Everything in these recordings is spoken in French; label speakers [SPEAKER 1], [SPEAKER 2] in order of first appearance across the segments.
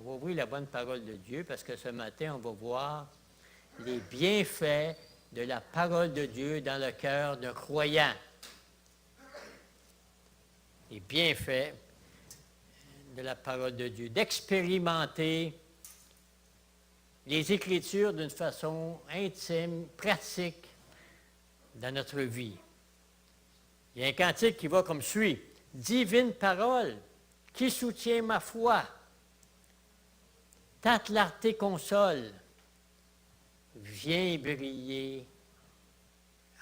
[SPEAKER 1] On va ouvrir la bonne parole de Dieu parce que ce matin, on va voir les bienfaits de la parole de Dieu dans le cœur d'un croyant. Les bienfaits de la parole de Dieu, d'expérimenter les Écritures d'une façon intime, pratique dans notre vie. Il y a un cantique qui va comme suit. « Divine parole, qui soutient ma foi, ta clarté console, viens briller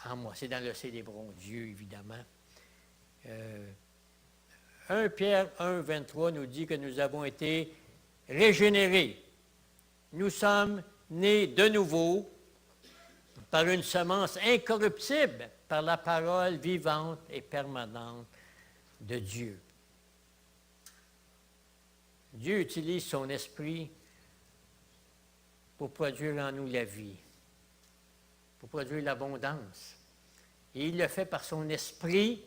[SPEAKER 1] en moi. » C'est dans le Célébrons Dieu, évidemment. 1 Pierre 1, 23 nous dit que nous avons été régénérés. Nous sommes nés de nouveau par une semence incorruptible, par la parole vivante et permanente de Dieu. Dieu utilise son esprit pour produire en nous la vie, pour produire l'abondance. Et il le fait par son esprit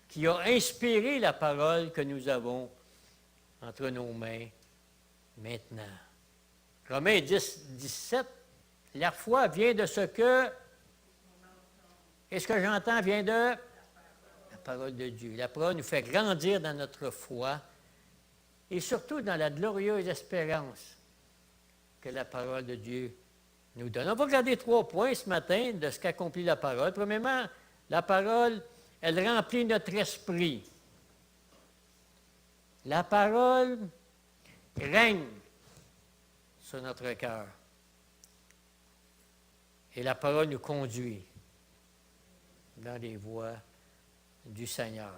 [SPEAKER 1] qui a inspiré la parole que nous avons entre nos mains maintenant. Romains 10, 17, la foi vient de ce que, et ce que j'entends vient de la parole de Dieu. La parole nous fait grandir dans notre foi et surtout dans la glorieuse espérance que la parole de Dieu nous donne. On va regarder 3 points ce matin de ce qu'accomplit la parole. Premièrement, la parole, elle remplit notre esprit. La parole règne sur notre cœur. Et la parole nous conduit dans les voies du Seigneur.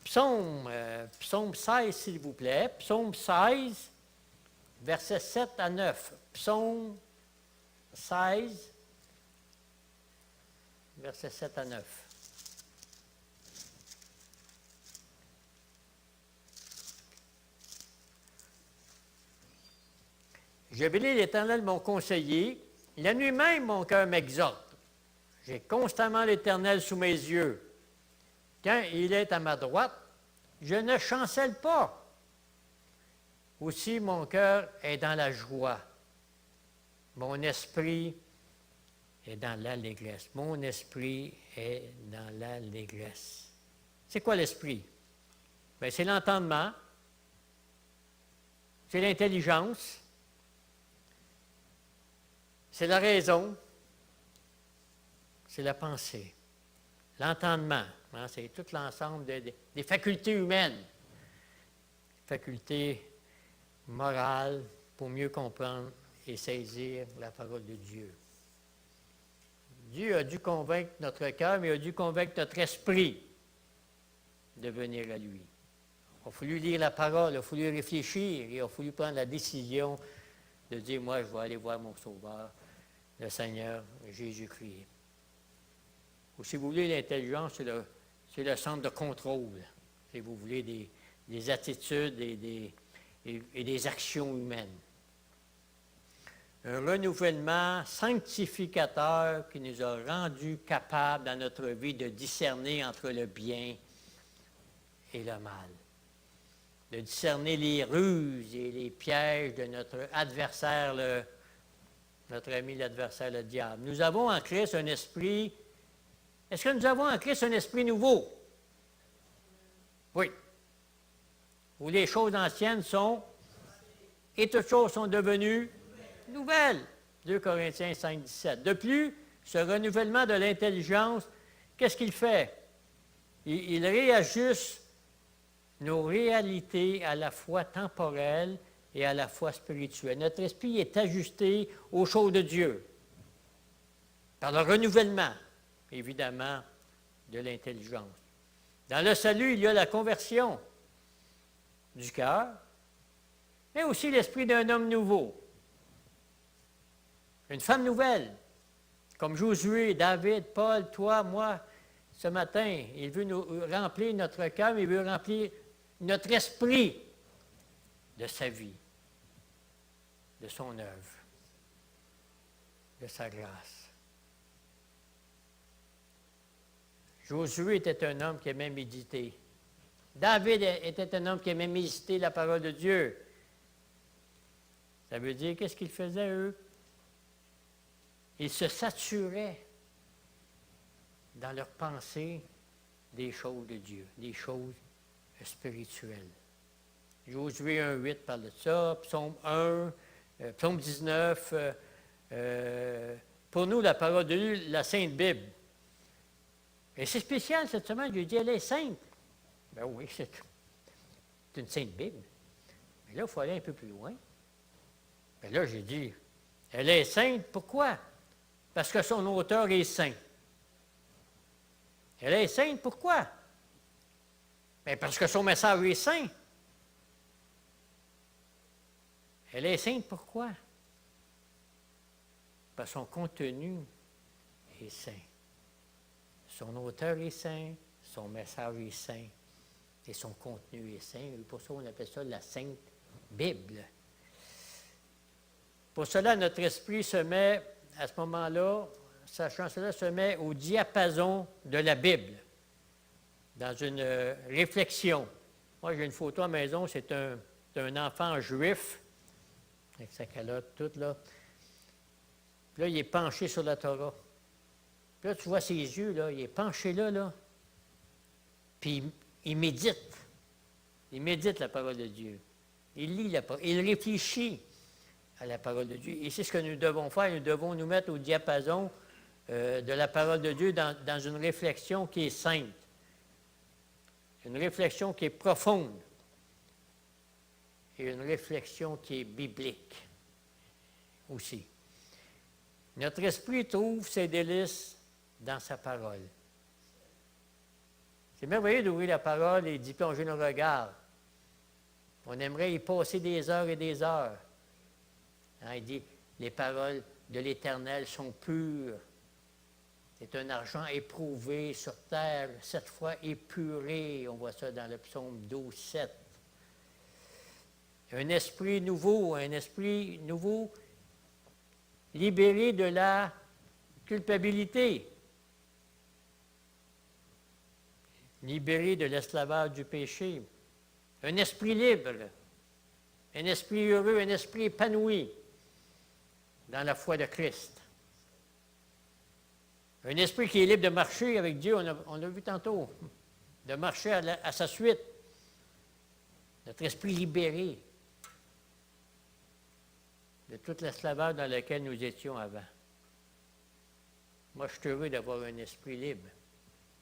[SPEAKER 1] Psaume 16, s'il vous plaît. Psaume 16, versets 7 à 9. Psaume 16, versets 7 à 9. Je bénis l'Éternel, mon conseiller. La nuit même, mon cœur m'exhorte. J'ai constamment l'Éternel sous mes yeux. Quand il est à ma droite, je ne chancelle pas. Aussi, mon cœur est dans la joie. Mon esprit est dans l'allégresse. Mon esprit est dans l'allégresse. C'est quoi l'esprit? Bien, c'est l'entendement, c'est l'intelligence, c'est la raison, c'est la pensée. L'entendement, hein, c'est tout l'ensemble des facultés humaines, facultés morales pour mieux comprendre et saisir la parole de Dieu. Dieu a dû convaincre notre cœur, mais il a dû convaincre notre esprit de venir à lui. Il a fallu lire la parole, il a fallu réfléchir, il a fallu prendre la décision de dire, moi, je vais aller voir mon Sauveur, le Seigneur Jésus-Christ. Ou si vous voulez, l'intelligence, c'est le centre de contrôle. Si vous voulez, des attitudes et des actions humaines. Un renouvellement sanctificateur qui nous a rendus capables dans notre vie de discerner entre le bien et le mal. De discerner les ruses et les pièges de notre adversaire, notre ami l'adversaire, le diable. Nous avons en Christ un esprit. Est-ce que nous avons en Christ un esprit nouveau? Oui. Où les choses anciennes sont, et toutes choses sont devenues nouvelles. 2 Corinthiens 5, 17. De plus, ce renouvellement de l'intelligence, qu'est-ce qu'il fait? Il réajuste nos réalités à la fois temporelles et à la fois spirituelles. Notre esprit est ajusté aux choses de Dieu par le renouvellement, évidemment, de l'intelligence. Dans le salut, il y a la conversion du cœur, mais aussi l'esprit d'un homme nouveau. Une femme nouvelle, comme Josué, David, Paul, toi, moi, ce matin. Il veut nous remplir notre cœur, mais il veut remplir notre esprit de sa vie, de son œuvre, de sa grâce. Josué était un homme qui aimait méditer David était un homme qui aimait méditer la parole de Dieu. Ça veut dire, qu'est-ce qu'ils faisaient, eux? Ils se saturaient dans leur pensée des choses de Dieu, des choses spirituelles. Josué 1,8 parle de ça, Psaume 1, Psaume 19. Pour nous, la parole de Dieu, la Sainte Bible. Et c'est spécial cette semaine, je dis, elle est sainte. Ben oui, c'est une Sainte Bible. Mais là, il faut aller un peu plus loin. Ben là, j'ai dit, elle est sainte, pourquoi? Parce que son auteur est saint. Elle est sainte, pourquoi? Bien, parce que son message est saint. Elle est sainte, pourquoi? Parce que son contenu est saint. Son auteur est saint, son message est saint, et son contenu est saint. Et pour ça, on appelle ça la Sainte Bible. Pour cela, notre esprit se met, à ce moment-là, sachant cela, se met au diapason de la Bible, dans une réflexion. Moi, j'ai une photo à la maison, c'est un enfant juif, avec sa calotte toute, là. Puis là, il est penché sur la Torah. Puis là, tu vois ses yeux, là, il est penché là, puis il médite. Il médite la parole de Dieu. Il lit la parole, il réfléchit à la parole de Dieu. Et c'est ce que nous devons faire. Nous devons nous mettre au diapason de la parole de Dieu dans une réflexion qui est sainte. Une réflexion qui est profonde. Et une réflexion qui est biblique aussi. Notre esprit trouve ses délices dans sa parole. C'est merveilleux d'ouvrir la parole et d'y plonger nos regards. On aimerait y passer des heures et des heures. Hein, il dit, les paroles de l'Éternel sont pures. C'est un argent éprouvé sur terre, 7 fois épuré. On voit ça dans le psaume 12, 7. Un esprit nouveau libéré de la culpabilité, libéré de l'esclavage du péché. Un esprit libre, un esprit heureux, un esprit épanoui dans la foi de Christ. Un esprit qui est libre de marcher avec Dieu, on a vu tantôt, de marcher à sa suite. Notre esprit libéré de toute l'esclavage dans lequel nous étions avant. Moi, je suis heureux d'avoir un esprit libre,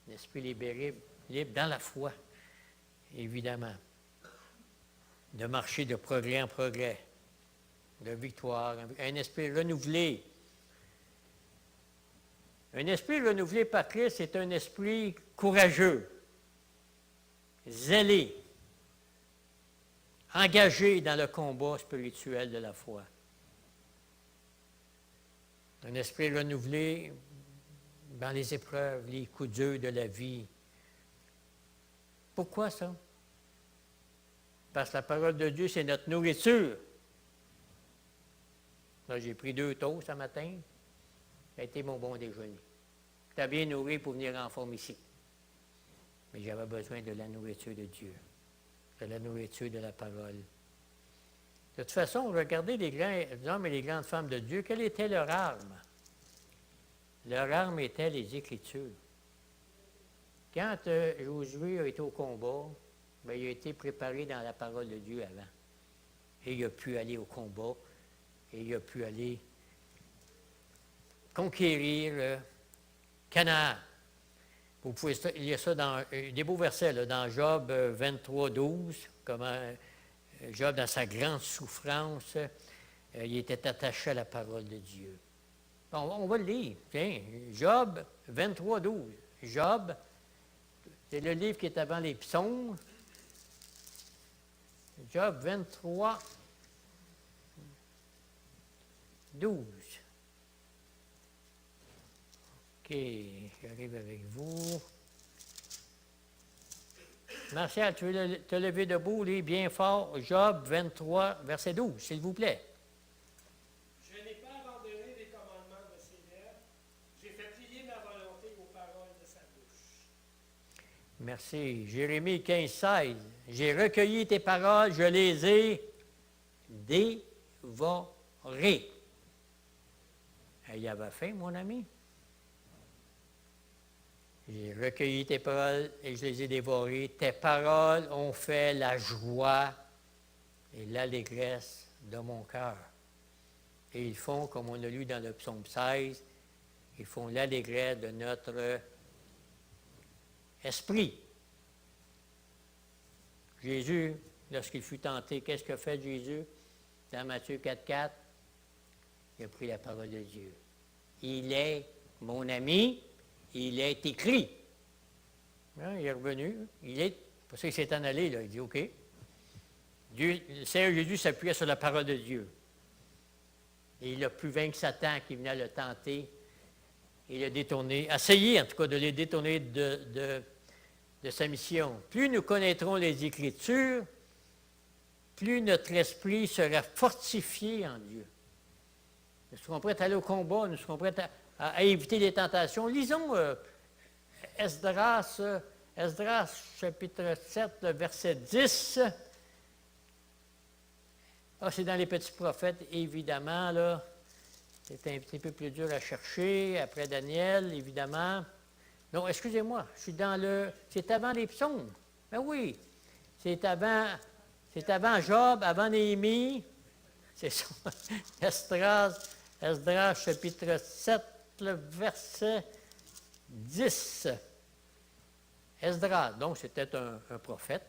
[SPEAKER 1] un esprit libéré, libre dans la foi, évidemment. De marcher de progrès en progrès, de victoire, un esprit renouvelé. Un esprit renouvelé par Christ, c'est un esprit courageux, zélé, engagé dans le combat spirituel de la foi. Un esprit renouvelé dans les épreuves, les coups durs de la vie. Pourquoi ça? Parce que la parole de Dieu, c'est notre nourriture. Là, j'ai pris 2 toasts ce matin. Ça a été mon bon déjeuner. J'étais bien nourri pour venir en forme ici. Mais j'avais besoin de la nourriture de Dieu, de la nourriture de la parole. De toute façon, regardez les grands hommes et les grandes femmes de Dieu. Quelle était leur arme? Leur arme était les Écritures. Quand Josué a été au combat, bien, il a été préparé dans la parole de Dieu avant. Et il a pu aller au combat, et il a pu aller conquérir Canaan. Vous pouvez lire ça dans des beaux versets, là, dans Job 23, 12, comment Job, dans sa grande souffrance, il était attaché à la parole de Dieu. Bon, on va le lire. Tiens, Job 23, 12. Job, c'est le livre qui est avant les psaumes. Job 23, 12. OK, j'arrive avec vous. Martial, tu veux te lever debout, lis bien fort, Job 23, verset 12, s'il vous plaît.
[SPEAKER 2] Je n'ai pas abandonné les commandements de ses lèvres, j'ai fait plier ma volonté aux paroles de sa bouche.
[SPEAKER 1] Merci. Jérémie 15, 16. J'ai recueilli tes paroles, je les ai dévorées. Il y avait faim, mon ami. J'ai recueilli tes paroles et je les ai dévorées. Tes paroles ont fait la joie et l'allégresse de mon cœur. Et ils font, comme on a lu dans le psaume 16, ils font l'allégresse de notre esprit. Jésus, lorsqu'il fut tenté, qu'est-ce que fait Jésus? Dans Matthieu 4, 4, il a pris la parole de Dieu. Il est mon ami, il est écrit. Hein, il est revenu, parce qu'il s'est en allé, là, il dit OK. Le Seigneur Jésus s'appuyait sur la parole de Dieu. Et il a pu vaincre Satan qui venait le tenter. Il a détourné, essayé en tout cas de les détourner de sa mission. Plus nous connaîtrons les Écritures, plus notre esprit sera fortifié en Dieu. Nous serons prêts à aller au combat, nous serons prêts à éviter les tentations. Lisons Esdras chapitre 7, verset 10. C'est dans les petits prophètes, évidemment, là. C'est un petit peu plus dur à chercher. Après Daniel, évidemment. Non, excusez-moi, je suis dans le... C'est avant les psaumes. Ben oui, c'est avant Job, avant Néhémie. C'est ça. Esdras, chapitre 7, le verset 10. Esdras, donc c'était un prophète.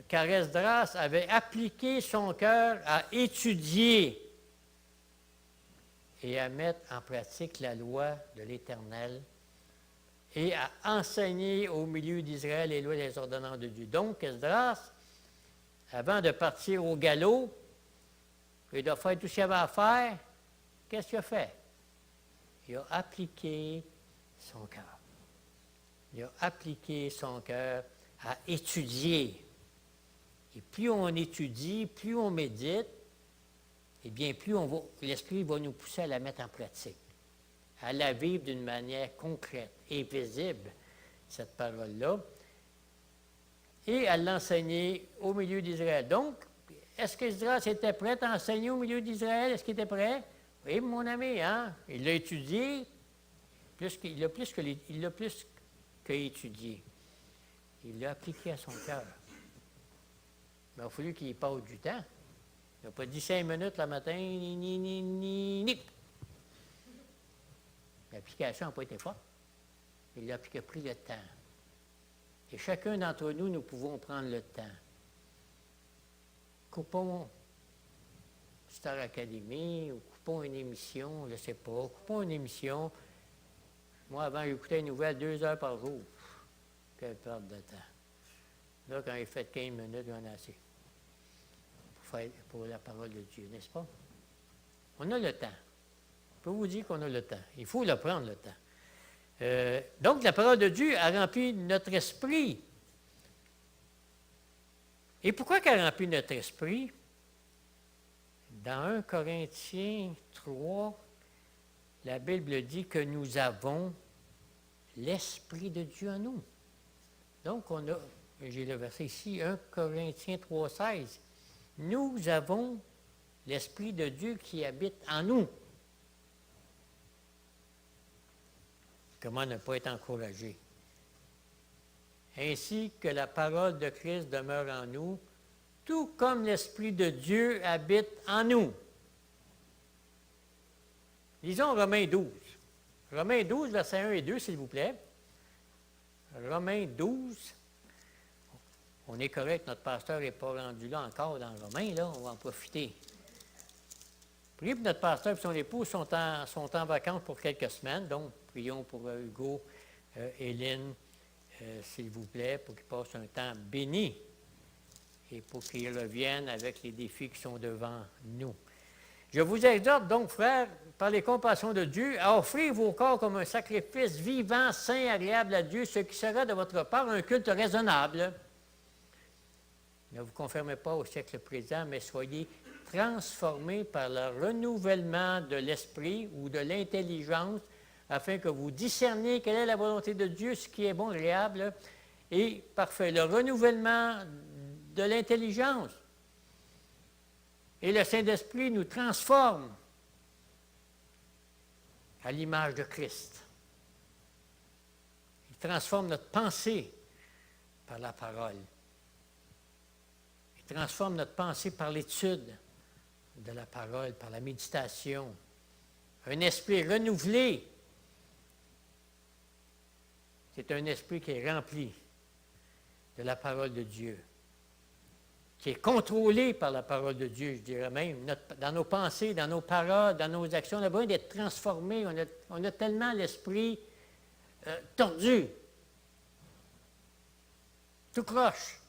[SPEAKER 1] Car Esdras avait appliqué son cœur à étudier et à mettre en pratique la loi de l'Éternel et à enseigner au milieu d'Israël les lois et les ordonnances de Dieu. Donc, Esdras, avant de partir au galop, il doit faire tout ce qu'il avait à faire. Qu'est-ce qu'il a fait? Il a appliqué son cœur. Il a appliqué son cœur à étudier. Et plus on étudie, plus on médite, eh bien, plus l'Esprit va nous pousser à la mettre en pratique, à la vivre d'une manière concrète et visible, cette parole-là, et à l'enseigner au milieu d'Israël. Donc, est-ce qu'Israël était prêt à enseigner au milieu d'Israël? Est-ce qu'il était prêt? Oui, mon ami, hein? Il l'a étudié, il l'a plus qu'étudié. Il l'a appliqué à son cœur. Mais il a fallu qu'il y passe du temps. Il n'a pas dit 5 minutes le matin, ni. L'application n'a pas été forte. Il a pris le temps. Et chacun d'entre nous, nous pouvons prendre le temps. Coupons Star Academy, ou coupons une émission, je ne sais pas, coupons une émission. Moi, avant, j'écoutais une nouvelle 2 heures par jour. Quelle perte de temps. Là, quand il fait 15 minutes, j'en ai assez. Pour la parole de Dieu, n'est-ce pas? On a le temps. Je peux vous dire qu'on a le temps. Il faut le prendre, le temps. Donc, la parole de Dieu a rempli notre esprit. Et pourquoi qu'elle a rempli notre esprit? Dans 1 Corinthiens 3, la Bible dit que nous avons l'Esprit de Dieu en nous. Donc, j'ai le verset ici, 1 Corinthiens 3, 16. Nous avons l'Esprit de Dieu qui habite en nous. Comment ne pas être encouragé? Ainsi que la parole de Christ demeure en nous, tout comme l'Esprit de Dieu habite en nous. Lisons Romains 12. Romains 12, versets 1 et 2, s'il vous plaît. Romains 12. On est correct, notre pasteur n'est pas rendu là encore dans Romains, là, on va en profiter. Priez pour notre pasteur et son épouse sont en vacances pour quelques semaines, donc prions pour Hugo, Hélène, s'il vous plaît, pour qu'ils passent un temps béni et pour qu'ils reviennent avec les défis qui sont devant nous. Je vous exhorte donc, frères, par les compassions de Dieu, à offrir vos corps comme un sacrifice vivant, saint, agréable à Dieu, ce qui sera de votre part un culte raisonnable. Ne vous conformez pas au siècle présent, mais soyez transformés par le renouvellement de l'esprit ou de l'intelligence, afin que vous discerniez quelle est la volonté de Dieu, ce qui est bon, agréable et parfait. Le renouvellement de l'intelligence. Et le Saint-Esprit nous transforme à l'image de Christ. Il transforme notre pensée par la parole. Il transforme notre pensée par l'étude de la parole, par la méditation. Un esprit renouvelé, c'est un esprit qui est rempli de la parole de Dieu, qui est contrôlé par la parole de Dieu, je dirais même. Dans nos pensées, dans nos paroles, dans nos actions, on a besoin d'être transformés. On a tellement l'esprit tordu, tout croche.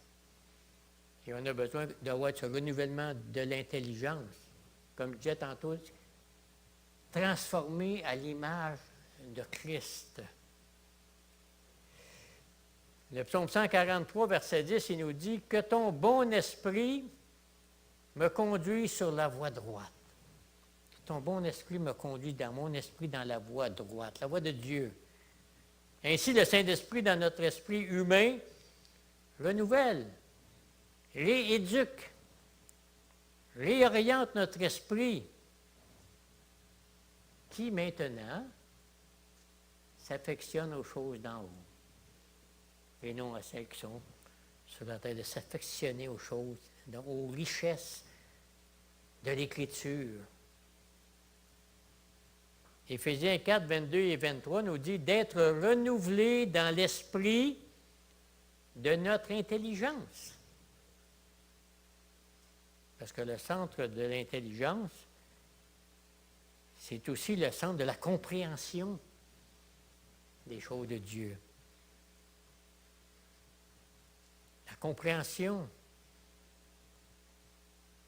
[SPEAKER 1] Et on a besoin d'avoir ce renouvellement de l'intelligence. Comme je disais tantôt, transformé à l'image de Christ. Le psaume 143, verset 10, il nous dit « Que ton bon esprit me conduise sur la voie droite. » Que ton bon esprit me conduise dans mon esprit dans la voie droite, la voie de Dieu. Ainsi, le Saint-Esprit, dans notre esprit humain, renouvelle, rééduque, réoriente notre esprit, qui maintenant s'affectionne aux choses d'en haut, et non à celles qui sont sur la terre, de s'affectionner aux choses, aux richesses de l'Écriture. Éphésiens 4, 22 et 23 nous dit d'être renouvelés dans l'esprit de notre intelligence. Parce que le centre de l'intelligence, c'est aussi le centre de la compréhension des choses de Dieu. La compréhension,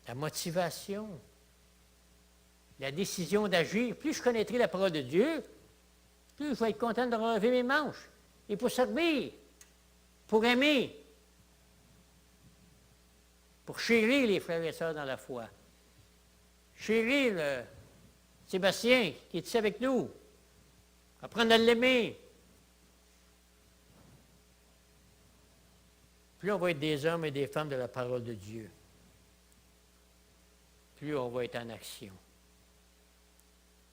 [SPEAKER 1] la motivation, la décision d'agir. Plus je connaîtrai la parole de Dieu, plus je vais être content de relever mes manches. Et pour servir, pour aimer, pour chérir les frères et sœurs dans la foi. Chérir Sébastien qui est ici avec nous. Apprendre à l'aimer. Plus on va être des hommes et des femmes de la parole de Dieu, plus on va être en action,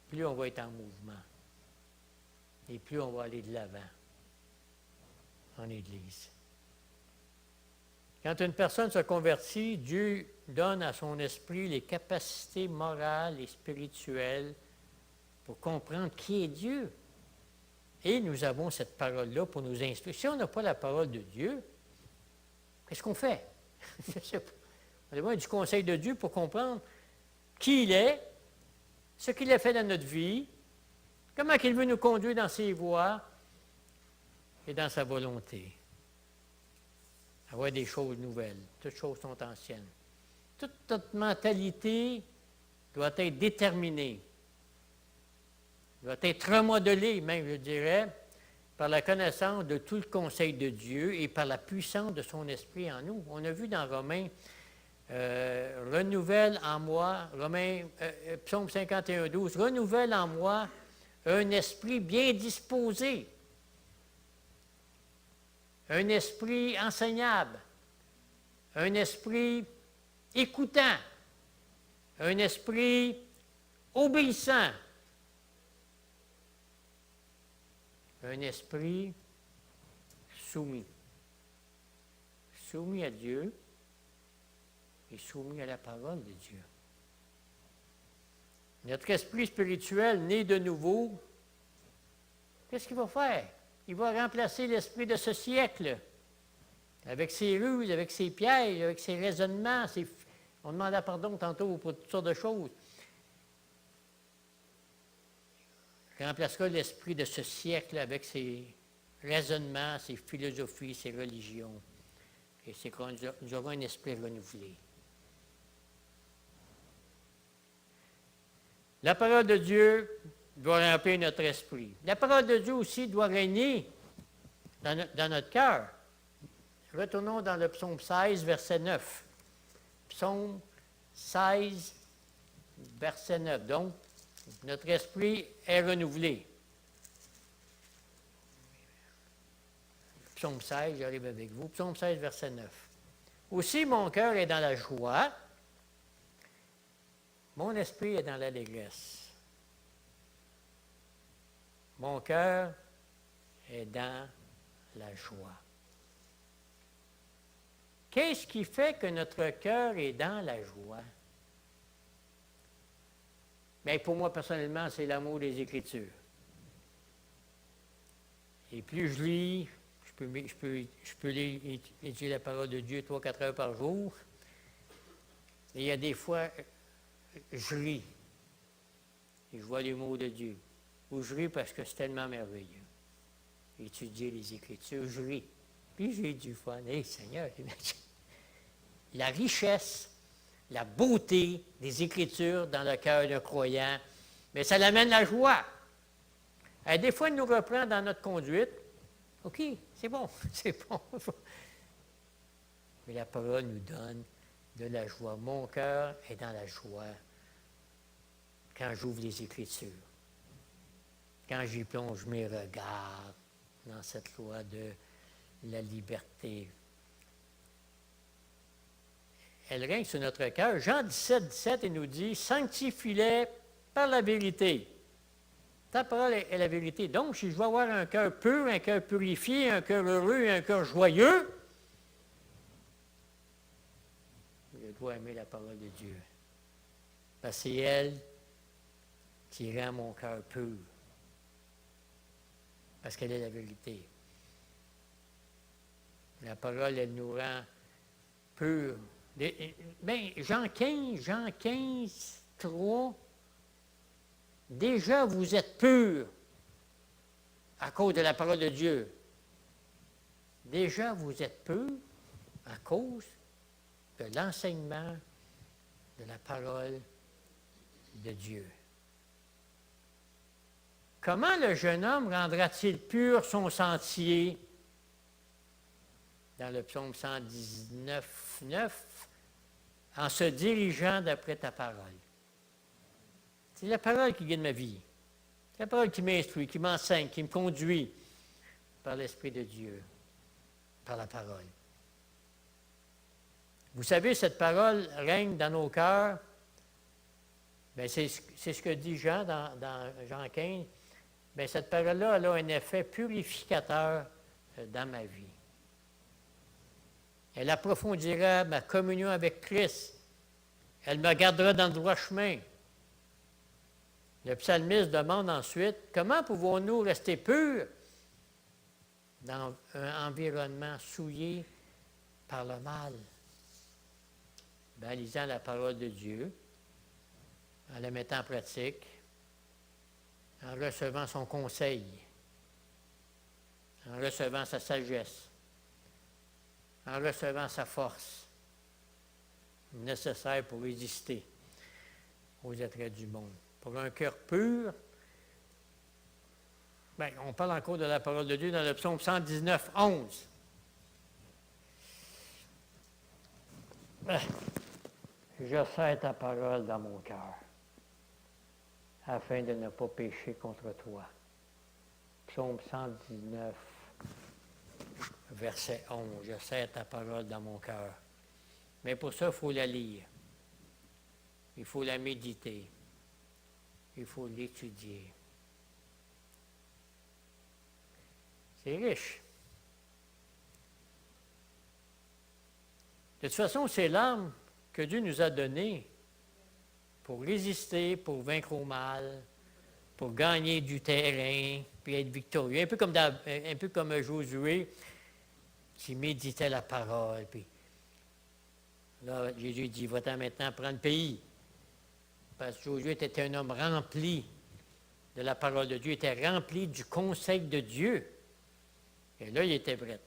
[SPEAKER 1] plus on va être en mouvement, et plus on va aller de l'avant en Église. Quand une personne se convertit, Dieu donne à son esprit les capacités morales et spirituelles pour comprendre qui est Dieu. Et nous avons cette parole-là pour nous instruire. Si on n'a pas la parole de Dieu, qu'est-ce qu'on fait? Je ne sais pas. On a besoin du conseil de Dieu pour comprendre qui il est, ce qu'il a fait dans notre vie, comment il veut nous conduire dans ses voies et dans sa volonté. Avoir des choses nouvelles. Toutes choses sont anciennes. Toute notre mentalité doit être déterminée, doit être remodelée même, je dirais, par la connaissance de tout le conseil de Dieu et par la puissance de son esprit en nous. On a vu dans Romains, renouvelle en moi, Psaume 51, 12, renouvelle en moi un esprit bien disposé, un esprit enseignable, un esprit écoutant, un esprit obéissant, un esprit soumis. Soumis à Dieu et soumis à la parole de Dieu. Notre esprit spirituel, né de nouveau, qu'est-ce qu'il va faire? Il va remplacer l'esprit de ce siècle, avec ses ruses, avec ses pièges, avec ses raisonnements. On demandait pardon tantôt pour toutes sortes de choses. Il remplacera l'esprit de ce siècle avec ses raisonnements, ses philosophies, ses religions. Et c'est qu'on nous aurons un esprit renouvelé. La parole de Dieu doit remplir notre esprit. La parole de Dieu aussi doit régner dans notre cœur. Retournons dans le psaume 16, verset 9. Psaume 16, verset 9. Donc, notre esprit est renouvelé. Psaume 16, j'arrive avec vous. Psaume 16, verset 9. Aussi, mon cœur est dans la joie, mon esprit est dans l'allégresse. Mon cœur est dans la joie. Qu'est-ce qui fait que notre cœur est dans la joie? Bien, pour moi, personnellement, c'est l'amour des Écritures. Et plus je lis, je peux étudier la parole de Dieu 3-4 heures par jour. Et il y a des fois, je ris. Et je vois les mots de Dieu. Ou je ris parce que c'est tellement merveilleux. Étudier les Écritures, je ris. Puis j'ai du fun. Hé, Seigneur, la richesse, la beauté des Écritures dans le cœur d'un croyant, mais ça l'amène la joie. Et des fois, il nous reprend dans notre conduite. OK, c'est bon, c'est bon. Mais la parole nous donne de la joie. Mon cœur est dans la joie quand j'ouvre les Écritures. Quand j'y plonge mes regards dans cette loi de la liberté. Elle règne sur notre cœur. Jean 17, il nous dit « Sanctifie-les par la vérité ». Ta parole est la vérité. Donc, si je veux avoir un cœur pur, un cœur purifié, un cœur heureux, un cœur joyeux, je dois aimer la parole de Dieu. Parce que c'est elle qui rend mon cœur pur. Parce qu'elle est la vérité. La parole, elle nous rend purs. Bien, Jean 15, 3, déjà vous êtes purs à cause de la parole de Dieu. Déjà vous êtes purs à cause de l'enseignement de la parole de Dieu. Comment le jeune homme rendra-t-il pur son sentier? Dans le psaume 119, 9, en se dirigeant d'après ta parole. C'est la parole qui guide ma vie. C'est la parole qui m'instruit, qui m'enseigne, qui me conduit par l'Esprit de Dieu, par la parole. Vous savez, cette parole règne dans nos cœurs. Bien, c'est ce que dit Jean dans Jean 15. Bien, cette parole-là, elle a un effet purificateur dans ma vie. Elle approfondira ma communion avec Christ. Elle me gardera dans le droit chemin. Le psalmiste demande ensuite, comment pouvons-nous rester purs dans un environnement souillé par le mal? En lisant la parole de Dieu, en la mettant en pratique, en recevant son conseil, en recevant sa sagesse, en recevant sa force nécessaire pour résister aux attraits du monde. Pour un cœur pur, bien, on parle encore de la parole de Dieu dans le psaume 119, 11. Je serre ta parole dans mon cœur, afin de ne pas pécher contre toi. Psaume 119, verset 11. Je serre ta parole dans mon cœur. Mais pour ça, il faut la lire. Il faut la méditer. Il faut l'étudier. C'est riche. De toute façon, c'est l'arme que Dieu nous a donnée pour résister, pour vaincre au mal, pour gagner du terrain, puis être victorieux. Un peu comme Josué qui méditait la parole. Puis là, Jésus dit, va-t'en maintenant prendre le pays. Parce que Josué était un homme rempli de la parole de Dieu, était rempli du conseil de Dieu. Et là, il était prêt.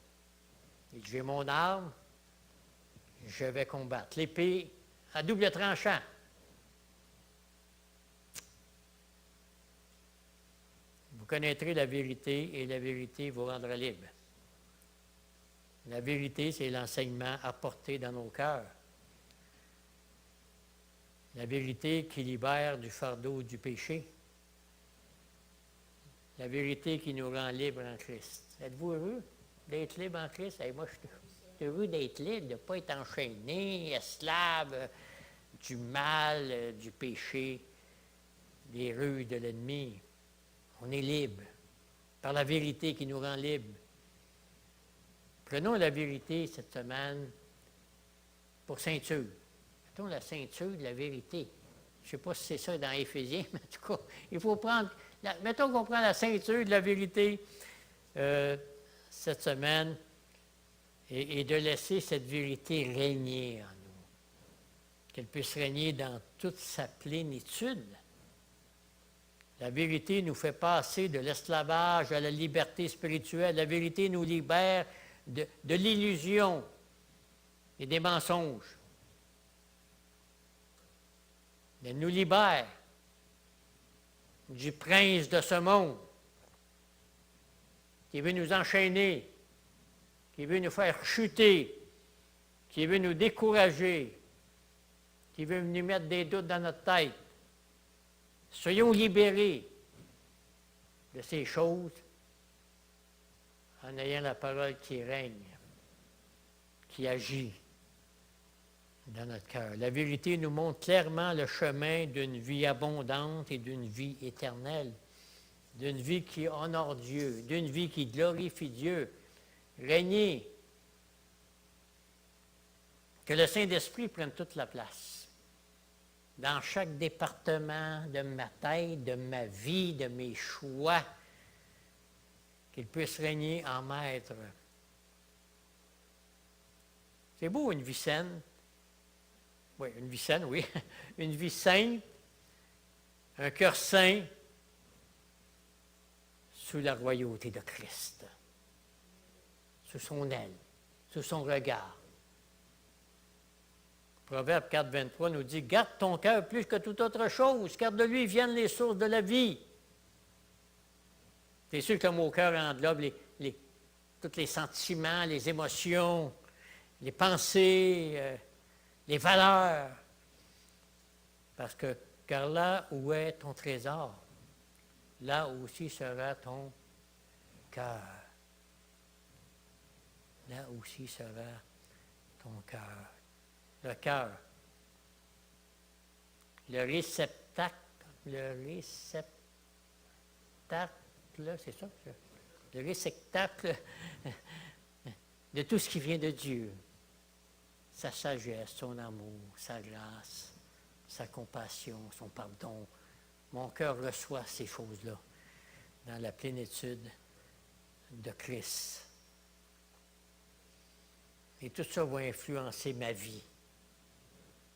[SPEAKER 1] Il dit, j'ai mon arme, je vais combattre. L'épée à double tranchant. Vous connaîtrez la vérité et la vérité vous rendra libre. La vérité, c'est l'enseignement apporté dans nos cœurs. La vérité qui libère du fardeau du péché. La vérité qui nous rend libres en Christ. Êtes-vous heureux D'être libre en Christ, hey, moi, je suis heureux d'être libre, de ne pas être enchaîné, esclave du mal, du péché, des rues de l'ennemi. On est libre par la vérité qui nous rend libres. Prenons la vérité cette semaine pour ceinture. Mettons la ceinture de la vérité. Je ne sais pas si c'est ça dans Éphésiens, mais en tout cas, il faut prendre. Mettons qu'on prend la ceinture de la vérité cette semaine et de laisser cette vérité régner en nous. Qu'elle puisse régner dans toute sa plénitude. La vérité nous fait passer de l'esclavage à la liberté spirituelle. La vérité nous libère de l'illusion et des mensonges. Elle nous libère du prince de ce monde qui veut nous enchaîner, qui veut nous faire chuter, qui veut nous décourager, qui veut nous mettre des doutes dans notre tête. Soyons libérés de ces choses en ayant la parole qui règne, qui agit dans notre cœur. La vérité nous montre clairement le chemin d'une vie abondante et d'une vie éternelle, d'une vie qui honore Dieu, d'une vie qui glorifie Dieu. Régner. Que le Saint-Esprit prenne toute la place. Dans chaque département de ma tête, de ma vie, de mes choix, qu'il puisse régner en maître. C'est beau, une vie saine. Oui, une vie saine, oui. Une vie sainte, un cœur saint, sous la royauté de Christ, sous son aile, sous son regard. Proverbe 4, 23 nous dit « Garde ton cœur plus que toute autre chose, car de lui viennent les sources de la vie. » C'est sûr que le mot cœur englobe tous les sentiments, les émotions, les pensées, les valeurs. Parce que, car là où est ton trésor, là aussi sera ton cœur. Là aussi sera ton cœur. Le cœur. Le réceptacle, c'est ça? Le réceptacle de tout ce qui vient de Dieu. Sa sagesse, son amour, sa grâce, sa compassion, son pardon. Mon cœur reçoit ces choses-là dans la plénitude de Christ. Et tout ça va influencer ma vie.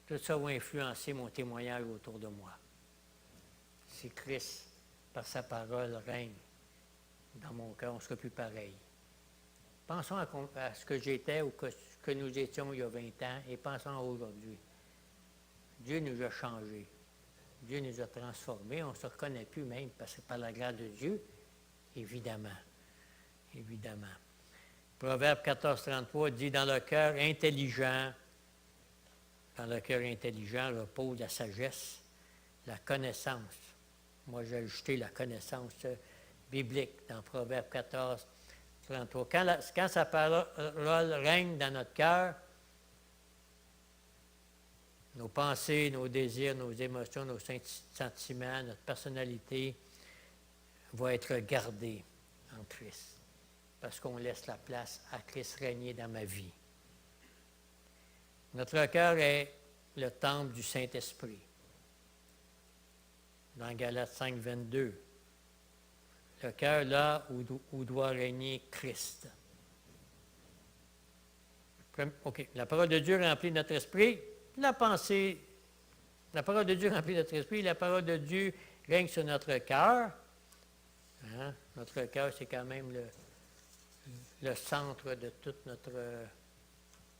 [SPEAKER 1] Tout ça va influencer mon témoignage autour de moi. Si Christ, par sa parole, règne dans mon cœur, on ne sera plus pareil. Pensons à ce que j'étais ou ce que nous étions il y a 20 ans et pensons à aujourd'hui. Dieu nous a changés. Dieu nous a transformés. On ne se reconnaît plus même parce que par la grâce de Dieu, évidemment. Évidemment. Proverbe 14, 33 dit « Dans le cœur intelligent repose la sagesse, la connaissance. » Moi, j'ai ajouté la connaissance biblique dans Proverbe 14, 33. Quand sa parole règne dans notre cœur, nos pensées, nos désirs, nos émotions, nos sentiments, notre personnalité vont être gardés en Christ. Parce qu'on laisse la place à Christ régner dans ma vie. Notre cœur est le temple du Saint-Esprit. Dans Galates 5, 22. Le cœur là où doit régner Christ. OK. La parole de Dieu remplit notre esprit. La parole de Dieu remplit notre esprit. La parole de Dieu règne sur notre cœur. Hein? Notre cœur, c'est quand même le centre de toute notre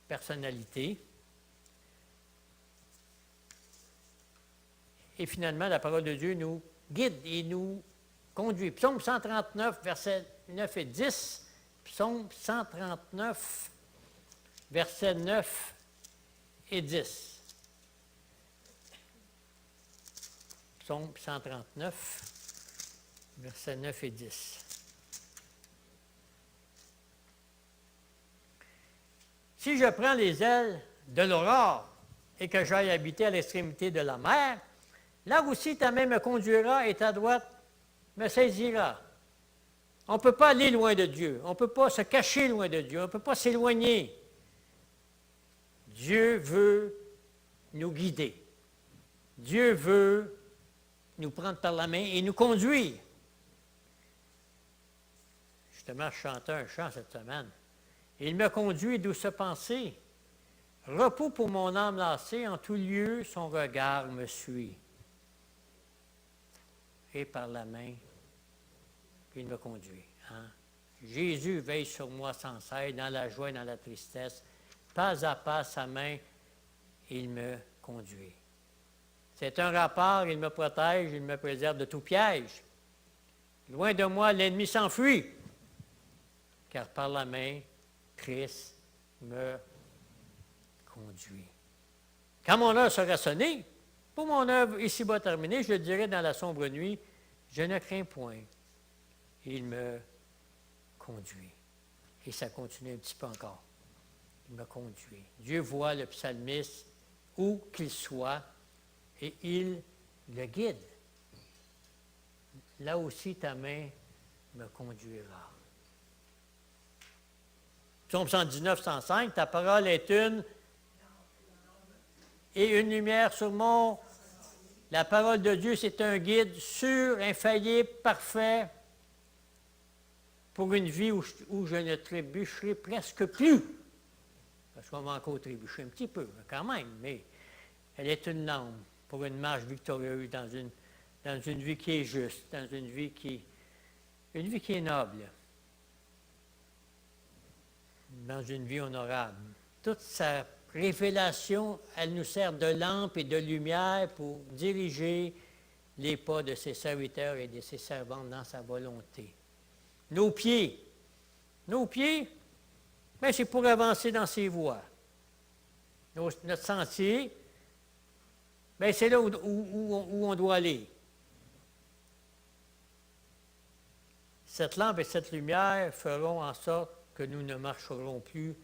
[SPEAKER 1] personnalité. Et finalement, la parole de Dieu nous guide et nous conduit. Psaume 139, versets 9 et 10. Psaume 139, versets 9 et 10. Psaume 139, versets 9 et 10. Si je prends les ailes de l'aurore et que j'aille habiter à l'extrémité de la mer, là aussi ta main me conduira et ta droite me saisira. On ne peut pas aller loin de Dieu. On ne peut pas se cacher loin de Dieu. On ne peut pas s'éloigner. Dieu veut nous guider. Dieu veut nous prendre par la main et nous conduire. Justement, je chantais un chant cette semaine. Il me conduit d'où se penser. Repos pour mon âme lassée, en tout lieu, son regard me suit. Et par la main, il me conduit. Hein? Jésus veille sur moi sans cesse, dans la joie et dans la tristesse. Pas à pas, sa main, il me conduit. C'est un rapport, il me protège, il me préserve de tout piège. Loin de moi, l'ennemi s'enfuit, car par la main, Christ me conduit. Quand mon heure sera sonnée, pour mon œuvre ici-bas terminée, je dirai dans la sombre nuit, je ne crains point. Il me conduit. Et ça continue un petit peu encore. Il me conduit. Dieu voit le psalmiste où qu'il soit et il le guide. Là aussi, ta main me conduira. Psaume 119, 105, ta parole est une et une lumière sur mon... La parole de Dieu, c'est un guide sûr, infaillible, parfait, pour une vie où je ne trébucherai presque plus. Parce qu'on va encore trébucher un petit peu, quand même, mais elle est une lampe pour une marche victorieuse dans une vie qui est juste, dans une vie qui est noble, dans une vie honorable. Toute sa révélation, elle nous sert de lampe et de lumière pour diriger les pas de ses serviteurs et de ses servantes dans sa volonté. Nos pieds, bien, c'est pour avancer dans ses voies. Notre sentier, bien, c'est là où on doit aller. Cette lampe et cette lumière feront en sorte que nous ne marcherons plus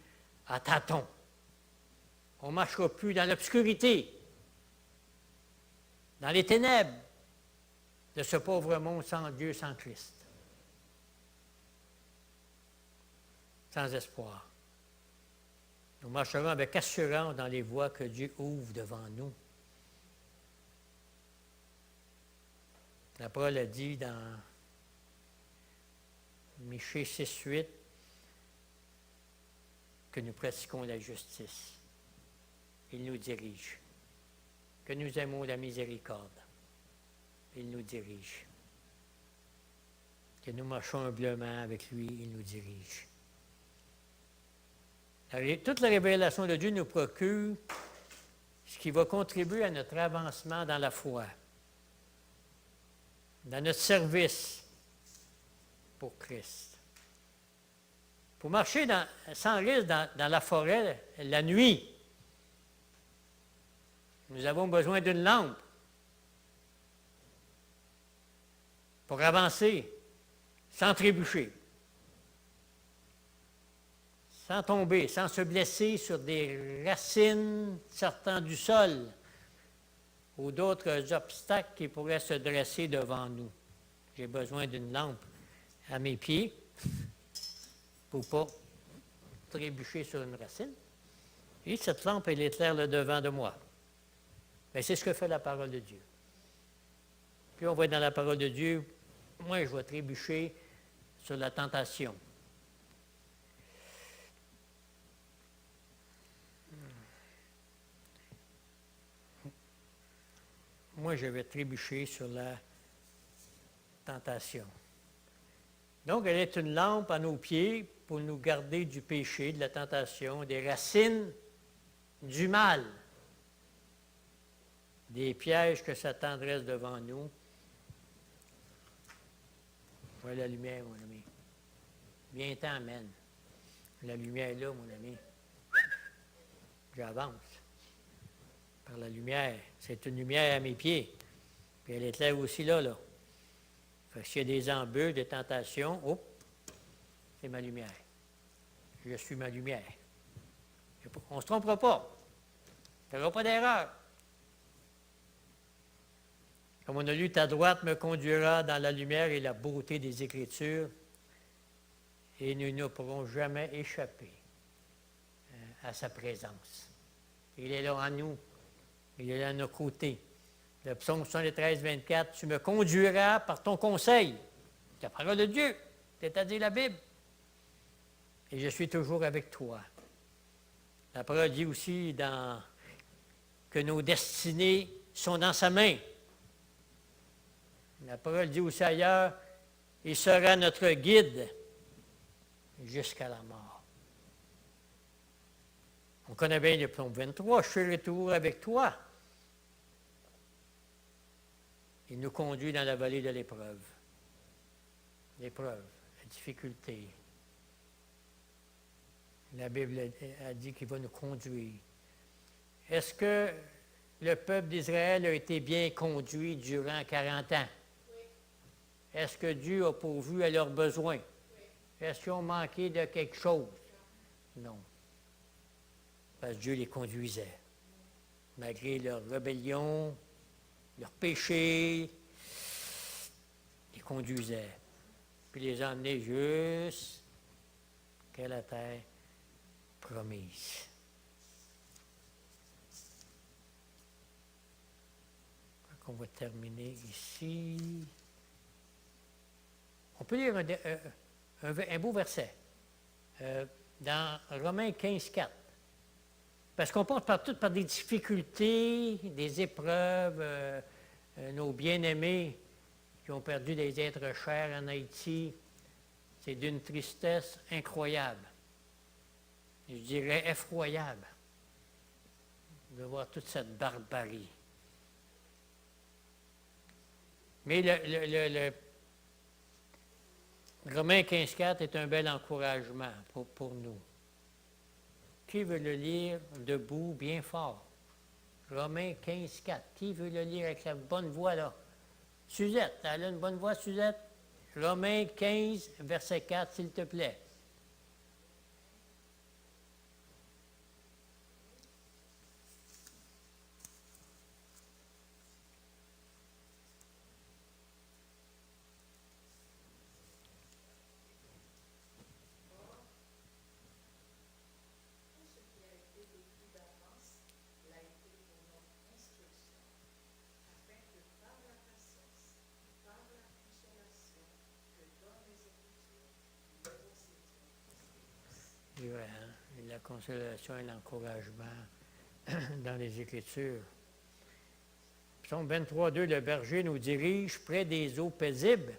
[SPEAKER 1] à tâtons. On ne marchera plus dans l'obscurité, dans les ténèbres de ce pauvre monde sans Dieu, sans Christ, sans espoir. Nous marcherons avec assurance dans les voies que Dieu ouvre devant nous. La parole a dit dans Michée 6, 8 que nous pratiquons la justice. Il nous dirige. Que nous aimons la miséricorde. Il nous dirige. Que nous marchons humblement avec lui, il nous dirige. Toute la révélation de Dieu nous procure ce qui va contribuer à notre avancement dans la foi, dans notre service pour Christ. Pour marcher sans risque dans la forêt la nuit, nous avons besoin d'une lampe pour avancer sans trébucher, sans tomber, sans se blesser sur des racines sortant du sol ou d'autres obstacles qui pourraient se dresser devant nous. J'ai besoin d'une lampe à mes pieds pour ne pas trébucher sur une racine. Et cette lampe, elle éclaire le devant de moi. Bien, c'est ce que fait la parole de Dieu. Puis on va dans la parole de Dieu, moi je vais trébucher sur la tentation. Moi, je vais trébucher sur la tentation. Donc, elle est une lampe à nos pieds pour nous garder du péché, de la tentation, des racines du mal, des pièges que Satan dresse devant nous. Voilà la lumière, mon ami. Viens-t'en, amène. La lumière est là, mon ami. J'avance par la lumière. C'est une lumière à mes pieds. Puis elle éclaire aussi là. Fait que s'il y a des embûches, des tentations, c'est ma lumière. Je suis ma lumière. On ne se trompera pas. Il n'y aura pas d'erreur. Comme on a lu, ta droite me conduira dans la lumière et la beauté des Écritures, et nous ne pourrons jamais échapper à sa présence. Il est là en nous. Il est là à nos côtés. Le psaume 73, 24, tu me conduiras par ton conseil. La parole de Dieu, c'est-à-dire la Bible. Et je suis toujours avec toi. La parole dit aussi que nos destinées sont dans sa main. La parole dit aussi ailleurs, il sera notre guide jusqu'à la mort. On connaît bien le psaume 23, je serai toujours avec toi. Il nous conduit dans la vallée de l'épreuve. L'épreuve, la difficulté. La Bible a dit qu'il va nous conduire. Est-ce que le peuple d'Israël a été bien conduit durant 40 ans? Oui. Est-ce que Dieu a pourvu à leurs besoins? Oui. Est-ce qu'ils ont manqué de quelque chose? Non. Parce que Dieu les conduisait. Malgré leur rébellion, leur péché, les conduisait. Puis les emmenait jusqu'à la terre promise. On va terminer ici. On peut lire un beau verset dans Romains 15, 4. Parce qu'on passe par des difficultés, des épreuves, nos bien-aimés qui ont perdu des êtres chers en Haïti, c'est d'une tristesse incroyable. Je dirais effroyable de voir toute cette barbarie. Mais le Romains 15,4 est un bel encouragement pour nous. Qui veut le lire debout, bien fort? Romains 15,4. Qui veut le lire avec sa bonne voix, là? Suzette, elle a une bonne voix, Suzette? Romains 15, verset 4, s'il te plaît. La consolation et l'encouragement dans les Écritures. Psaume 23, 2, le berger nous dirige près des eaux paisibles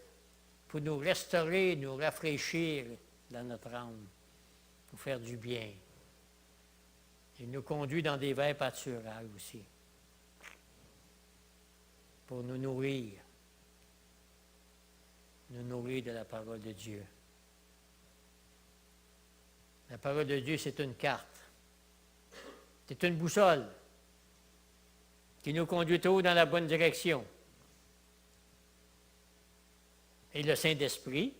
[SPEAKER 1] pour nous restaurer, nous rafraîchir dans notre âme, nous faire du bien. Il nous conduit dans des verts pâturages aussi, pour nous nourrir de la parole de Dieu. La parole de Dieu, c'est une carte. C'est une boussole qui nous conduit toujours dans la bonne direction. Et le Saint-Esprit,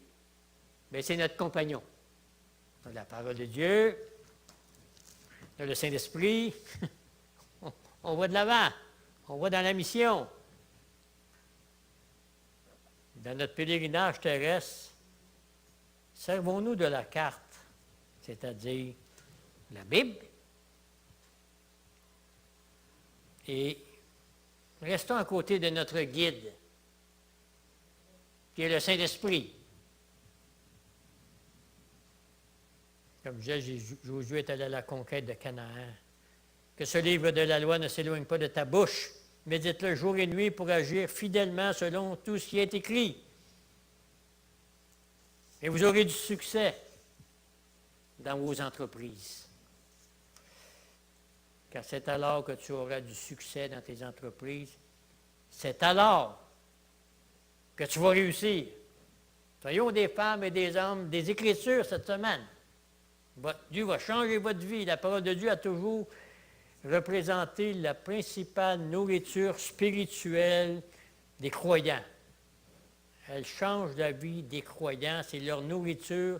[SPEAKER 1] bien, c'est notre compagnon. La parole de Dieu, le Saint-Esprit, on va de l'avant, on va dans la mission. Dans notre pèlerinage terrestre, servons-nous de la carte, c'est-à-dire la Bible, et restons à côté de notre guide, qui est le Saint-Esprit. Comme je disais, Josué est allé à la conquête de Canaan. Que ce livre de la loi ne s'éloigne pas de ta bouche. Médite-le jour et nuit pour agir fidèlement selon tout ce qui est écrit. Et vous aurez du succès dans vos entreprises. Car c'est alors que tu auras du succès dans tes entreprises. C'est alors que tu vas réussir. Soyons des femmes et des hommes des Écritures cette semaine. Dieu va changer votre vie. La parole de Dieu a toujours représenté la principale nourriture spirituelle des croyants. Elle change la vie des croyants. C'est leur nourriture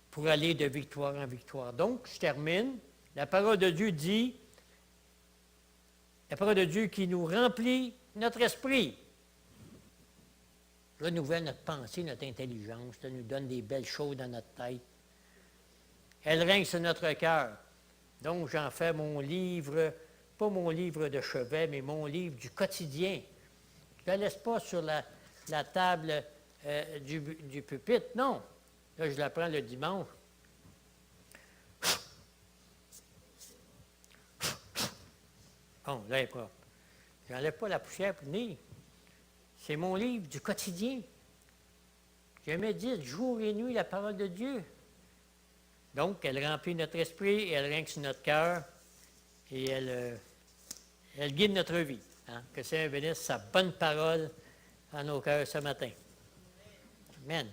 [SPEAKER 1] pour aller de victoire en victoire. Donc, je termine. La parole de Dieu dit, la parole de Dieu qui nous remplit notre esprit, renouvelle notre pensée, notre intelligence, elle nous donne des belles choses dans notre tête. Elle règne sur notre cœur. Donc, j'en fais mon livre, pas mon livre de chevet, mais mon livre du quotidien. Je ne la laisse pas sur la table du pupitre, non. Là, je la prends le dimanche. Bon, là, elle est propre. Je n'enlève pas la poussière pour venir. C'est mon livre du quotidien. Je médite jour et nuit la parole de Dieu. Donc, elle remplit notre esprit, elle règne sur notre cœur et elle guide notre vie. Hein? Que le Seigneur bénisse sa bonne parole à nos cœurs ce matin. Amen.